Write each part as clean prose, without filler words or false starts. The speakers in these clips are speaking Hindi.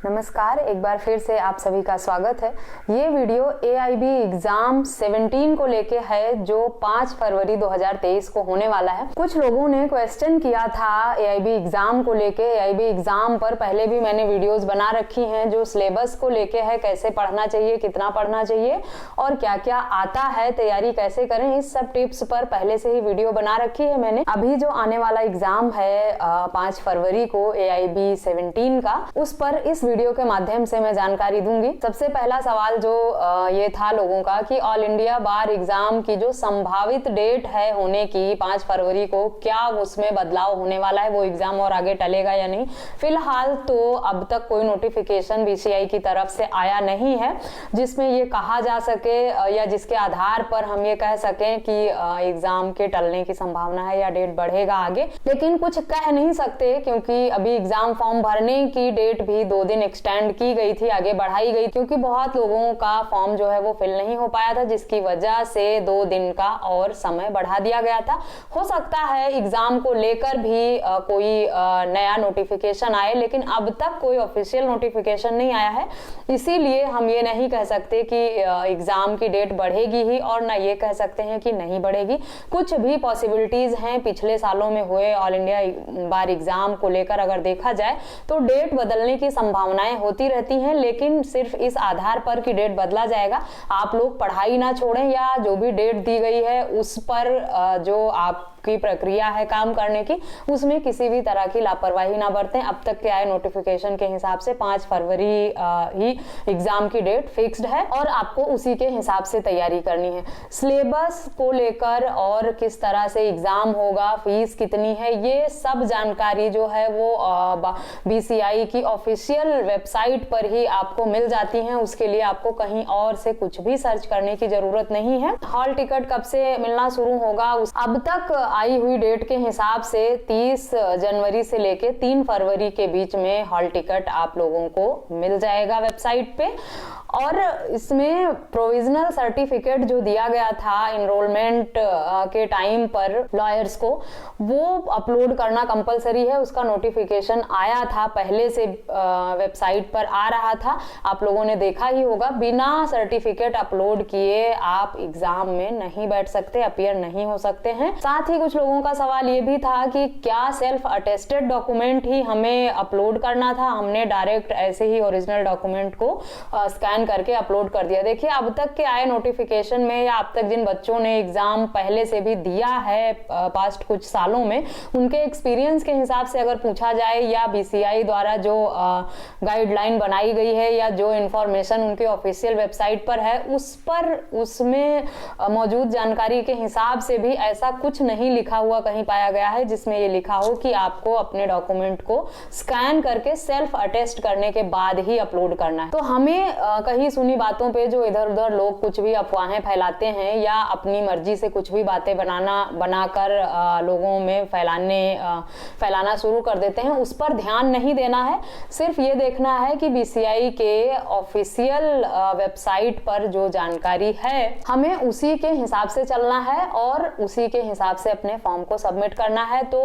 नमस्कार, एक बार फिर से आप सभी का स्वागत है। ये वीडियो AIB एग्जाम 17 को लेके है जो 5 फरवरी 2023 को होने वाला है। कुछ लोगों ने क्वेश्चन किया था AIB एग्जाम को लेके। AIB एग्जाम पर पहले भी मैंने वीडियोस बना रखी हैं जो सिलेबस को लेके है, कैसे पढ़ना चाहिए, कितना पढ़ना चाहिए और क्या क्या आता है, तैयारी कैसे करें, इस सब टिप्स पर पहले से ही वीडियो बना रखी है मैंने। अभी जो आने वाला एग्जाम है 5 फरवरी को AIB 17 का, उस पर इस वीडियो के माध्यम से मैं जानकारी दूंगी। सबसे पहला सवाल जो ये था लोगों का कि ऑल इंडिया बार एग्जाम की जो संभावित डेट है होने की 5 फरवरी को, क्या उसमें बदलाव होने वाला है, वो एग्जाम और आगे टलेगा या नहीं। फिलहाल तो अब तक कोई नोटिफिकेशन BCI की तरफ से आया नहीं है जिसमें ये कहा जा सके या जिसके आधार पर हम ये कह सकें कि एग्जाम के टलने की संभावना है या डेट बढ़ेगा आगे। लेकिन कुछ कह नहीं सकते क्योंकि अभी एग्जाम फॉर्म भरने की डेट भी 2 दिन एक्सटेंड की गई थी, आगे बढ़ाई गई, क्योंकि बहुत लोगों का फॉर्म जो है वो फिल नहीं हो पाया था, जिसकी वजह से 2 दिन का और समय बढ़ा दिया गया था। हो सकता है एग्जाम को लेकर भी कोई नया नोटिफिकेशन आए, लेकिन अब तक कोई ऑफिशियल नोटिफिकेशन नहीं आया है। इसीलिए हम ये नहीं कह सकते कि एग्जाम की डेट बढ़ेगी ही और ना ये कह सकते हैं कि नहीं बढ़ेगी। कुछ भी पॉसिबिलिटीज हैं पिछले सालों में हुए ऑल इंडिया बार एग्जाम को लेकर अगर देखा जाए तो डेट बदलने की संभावनाएं होती रहती हैं, लेकिन सिर्फ इस आधार पर कि डेट बदला जाएगा आप लोग पढ़ाई ना छोड़ें या जो भी डेट दी गई है उस पर जो आपकी प्रक्रिया है काम करने की, उसमें किसी भी तरह की लापरवाही ना बरतें। अब तक के आए नोटिफिकेशन के हिसाब से 5 फरवरी ही एग्जाम की डेट फिक्स्ड है और आपको उसी के हिसाब से तैयारी करनी है। सिलेबस को लेकर और किस तरह से एग्जाम होगा, फीस कितनी है, ये सब जानकारी जो है वो BCI की ऑफिशियल वेबसाइट पर ही आपको मिल जाती हैं। उसके लिए आपको कहीं और से कुछ भी सर्च करने की जरूरत नहीं है। हॉल टिकट कब से मिलना शुरू होगा, अब तक आई हुई डेट के हिसाब से 30 जनवरी से लेके 3 फरवरी के बीच में हॉल टिकट आप लोगों को मिल जाएगा वेबसाइट पे। और इसमें प्रोविजनल सर्टिफिकेट जो दिया गया था इनरोलमेंट के टाइम पर लॉयर्स को, वो अपलोड करना कंपलसरी है। उसका नोटिफिकेशन आया था, पहले से वेबसाइट पर आ रहा था, आप लोगों ने देखा ही होगा। बिना सर्टिफिकेट अपलोड किए आप एग्जाम में नहीं बैठ सकते, अपीयर नहीं हो सकते हैं। साथ ही कुछ लोगों का सवाल ये भी था कि क्या सेल्फ अटेस्टेड डॉक्यूमेंट ही हमें अपलोड करना था। हमने डायरेक्ट ऐसे ही ओरिजिनल डॉक्यूमेंट को स्कैन करके अपलोड कर दिया। देखिए, अब तक के आए नोटिफिकेशन में या अब तक जिन बच्चों ने एग्जाम पहले से भी दिया है पास्ट कुछ सालों में, उनके एक्सपीरियंस के हिसाब से अगर पूछा जाए या BCI द्वारा जो गाइडलाइन बनाई गई है या जो इंफॉर्मेशन उनके ऑफिशियल वेबसाइट पर है उसमें मौजूद जानकारी के हिसाब से भी ऐसा कुछ नहीं लिखा हुआ कहीं पाया गया है जिसमें ये लिखा हो कि आपको अपने डॉक्यूमेंट को स्कैन करके सेल्फ अटेस्ट करने के बाद ही अपलोड करना है। तो हमें कहीं सुनी बातों पे जो इधर उधर लोग कुछ भी अफवाहें फैलाते हैं या अपनी मर्जी से कुछ भी बातें बनाकर लोगों में फैलाना शुरू कर देते हैं, उस पर ध्यान नहीं देना है। सिर्फ ये देखना है कि BCI के ऑफिशियल वेबसाइट पर जो जानकारी है हमें उसी के हिसाब से चलना है और उसी के हिसाब से अपने फॉर्म को सबमिट करना है। तो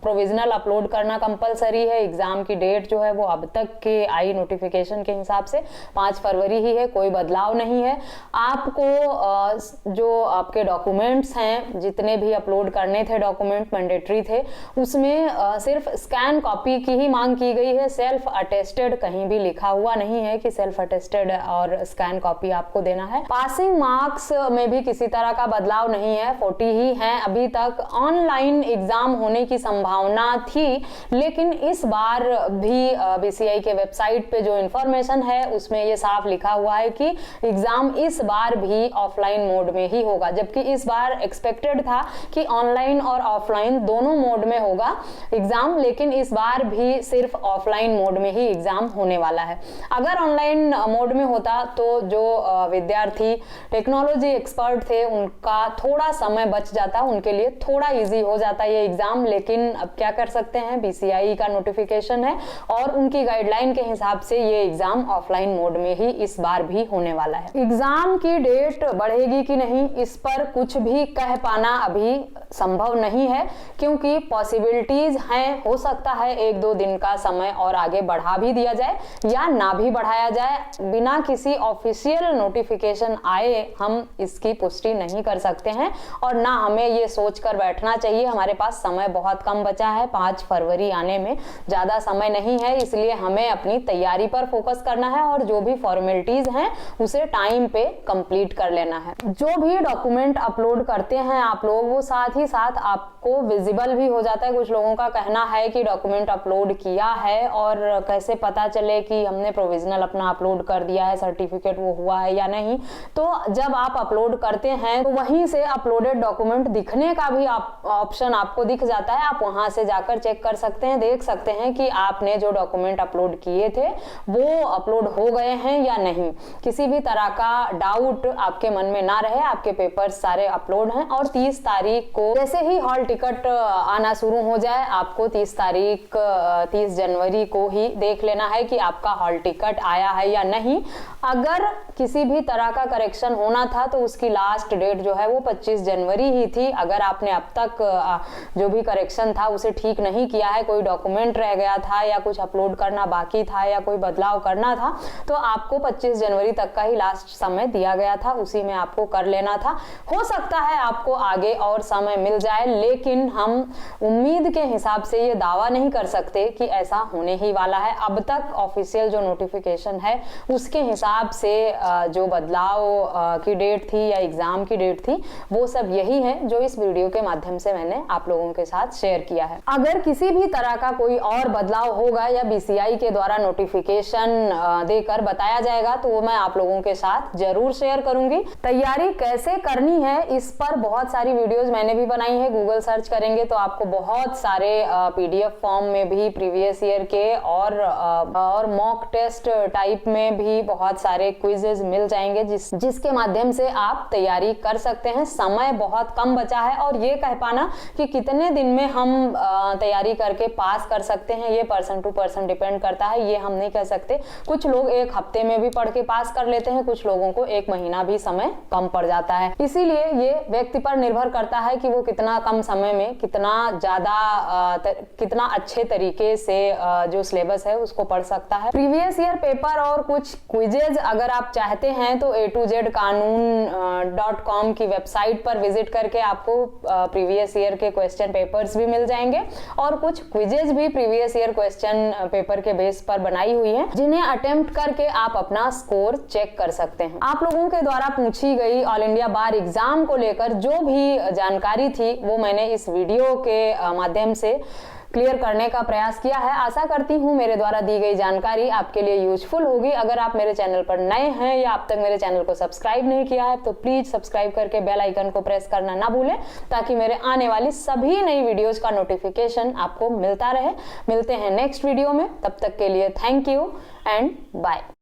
प्रोविजनल अपलोड करना कंपलसरी है। एग्जाम की डेट जो है वो अब तक के आई नोटिफिकेशन के हिसाब से 5 फरवरी ही है, कोई बदलाव नहीं है। आपको जो आपके डॉक्यूमेंट्स हैं, जितने भी अपलोड करने थे डॉक्यूमेंट मैंडेटरी थे, उसमें सिर्फ स्कैन कॉपी की ही मांग की गई है। सेल्फ अटेस्टेड कहीं भी लिखा हुआ नहीं है कि सेल्फ अटेस्टेड और स्कैन कॉपी आपको देना है। पासिंग मार्क्स में भी किसी तरह का बदलाव नहीं है, 40 ही हैं। अभी तक ऑनलाइन एग्जाम होने की संभावना थी, लेकिन इस बार भी BCI के वेबसाइट पे जो इंफॉर्मेशन है उसमें ये साफ लिखा हुआ है कि एग्जाम इस बार भी ऑफलाइन मोड में ही होगा, जबकि इस बार एक्सपेक्टेड था कि ऑनलाइन और ऑफलाइन दोनों मोड में होगा एग्जाम, लेकिन इस बार भी सिर्फ ऑफलाइन मोड में ही एग्जाम होने वाला है। अगर ऑनलाइन मोड में होता तो जो विद्यार्थी टेक्नोलॉजी एक्सपर्ट थे उनका थोड़ा समय बच जाता, उनके लिए थोड़ा इजी हो जाता ये एग्जाम। लेकिन अब क्या कर सकते हैं, BCI का नोटिफिकेशन है और उनकी गाइडलाइन के हिसाब से ये एग्जाम ऑफलाइन मोड में ही इस बार भी होने वाला है। एग्जाम की डेट बढ़ेगी कि नहीं, इस पर कुछ भी कह पाना अभी संभव नहीं है, क्योंकि पॉसिबिलिटीज हैं, हो सकता है 1-2 दिन का समय और आगे बढ़ा बढ़ा भी दिया जाए या ना भी बढ़ाया जाए, बिना किसी ऑफिशियल नोटिफिकेशन आए हम इसकी पुष्टि नहीं कर सकते हैं। और ना हमें ये सोचकर बैठना चाहिए, हमारे पास समय बहुत कम बचा है, 5 फरवरी आने में ज्यादा समय नहीं है, इसलिए हमें अपनी तैयारी पर फोकस करना है और जो भी फॉर्मेलिटीज हैं उसे टाइम पे कंप्लीट कर लेना है। जो भी डॉक्यूमेंट अपलोड करते हैं आप लोग, वो साथ ही साथ आपको विजिबल भी हो जाता है। कुछ लोगों का कहना है कि डॉक्यूमेंट अपलोड किया है और कैसे पता चले कि हमने प्रोविजनल अपना अपलोड कर दिया है, सर्टिफिकेट वो हुआ है या नहीं। तो जब आप अपलोड करते हैं तो वहीं से अपलोडेड डॉक्यूमेंट दिखने का भी ऑप्शन आपको दिख जाता है। आप वहां से जाकर चेक कर सकते हैं, देख सकते हैं कि आपने जो डॉक्यूमेंट अपलोड किए थे वो अपलोड हो गए हैं या नहीं। किसी भी तरह का डाउट आपके मन में ना रहे, आपके पेपर्स सारे अपलोड हैं। और 30 तारीख को जैसे ही हॉल टिकट आना शुरू हो जाए, आपको 30 जनवरी को ही देख लेना है कि आपका हॉल टिकट आया है या नहीं। अगर किसी भी तरह का करेक्शन होना था तो उसकी लास्ट डेट जो है वो 25 जनवरी ही थी। अगर आपने अब तक जो भी करेक्शन था उसे ठीक नहीं किया है, कोई डॉक्यूमेंट रह गया था या कुछ अपलोड करना बाकी था या कोई बदलाव करना था, तो आपको 25 जनवरी तक का ही लास्ट समय दिया गया था, उसी में आपको कर लेना था। हो सकता है आपको आगे और समय मिल जाए, लेकिन हम उम्मीद के हिसाब से ये दावा नहीं कर सकते कि ऐसा होने ही वाला है। अब तक ऑफिशियल जो नोटिफिकेशन है उसके हिसाब से जो बदलाव की डेट थी या एग्जाम की डेट थी वो सब यही है जो इस वीडियो के माध्यम से मैंने आप लोगों के साथ शेयर किया है। अगर किसी भी तरह का कोई और बदलाव होगा या बीसीआई के द्वारा नोटिफिकेशन देकर बताया जाएगा तो वो मैं आप लोगों के साथ जरूर शेयर करूंगी। तैयारी कैसे करनी है इस पर बहुत सारी वीडियोस मैंने भी बनाई है, गूगल सर्च करेंगे तो आपको बहुत सारे पीडीएफ फॉर्म में भी प्रीवियस ईयर के और मॉक टेस्ट टाइप में भी बहुत सारे क्विजेज मिल जाएंगे जिसके माध्यम से आप तैयारी कर सकते हैं। समय बहुत कम बचा है और ये कह पाना कि कितने दिन में हम तैयारी करके पास कर सकते हैं ये पर्सन टू पर्सन डिपेंड करता है, ये हम नहीं कह सकते। कुछ लोग 1 हफ्ते में भी पढ़ के पास कर लेते हैं, कुछ लोगों को 1 महीना भी समय कम पड़ जाता है। इसीलिए ये व्यक्ति पर निर्भर करता है कि वो कितना कम समय में कितना अच्छे तरीके से जो सिलेबस है उसको पढ़ सकता है। प्रीवियस ईयर पेपर और कुछ क्विजेज अगर आप चाहते हैं तो a2zkanun.com की वेबसाइट पर विजिट करके आपको प्रीवियस ईयर के क्वेश्चन पेपर्स भी मिल जाएंगे और कुछ क्विजेज भी प्रीवियस ईयर क्वेश्चन पेपर के बेस पर बनाई हुई है जिन्हें अटेम्प्ट करके आप अपना स्कोर चेक कर सकते हैं। आप लोगों के द्वारा पूछी गई ऑल इंडिया बार एग्जाम को लेकर जो भी जानकारी थी वो मैंने इस वीडियो के माध्यम से क्लियर करने का प्रयास किया है। आशा करती हूँ मेरे द्वारा दी गई जानकारी आपके लिए यूजफुल होगी। अगर आप मेरे चैनल पर नए हैं या अब तक मेरे चैनल को सब्सक्राइब नहीं किया है तो प्लीज सब्सक्राइब करके बेल आइकन को प्रेस करना ना भूलें ताकि मेरे आने वाली सभी नई वीडियोस का नोटिफिकेशन आपको मिलता रहे। मिलते हैं नेक्स्ट वीडियो में, तब तक के लिए थैंक यू एंड बाय।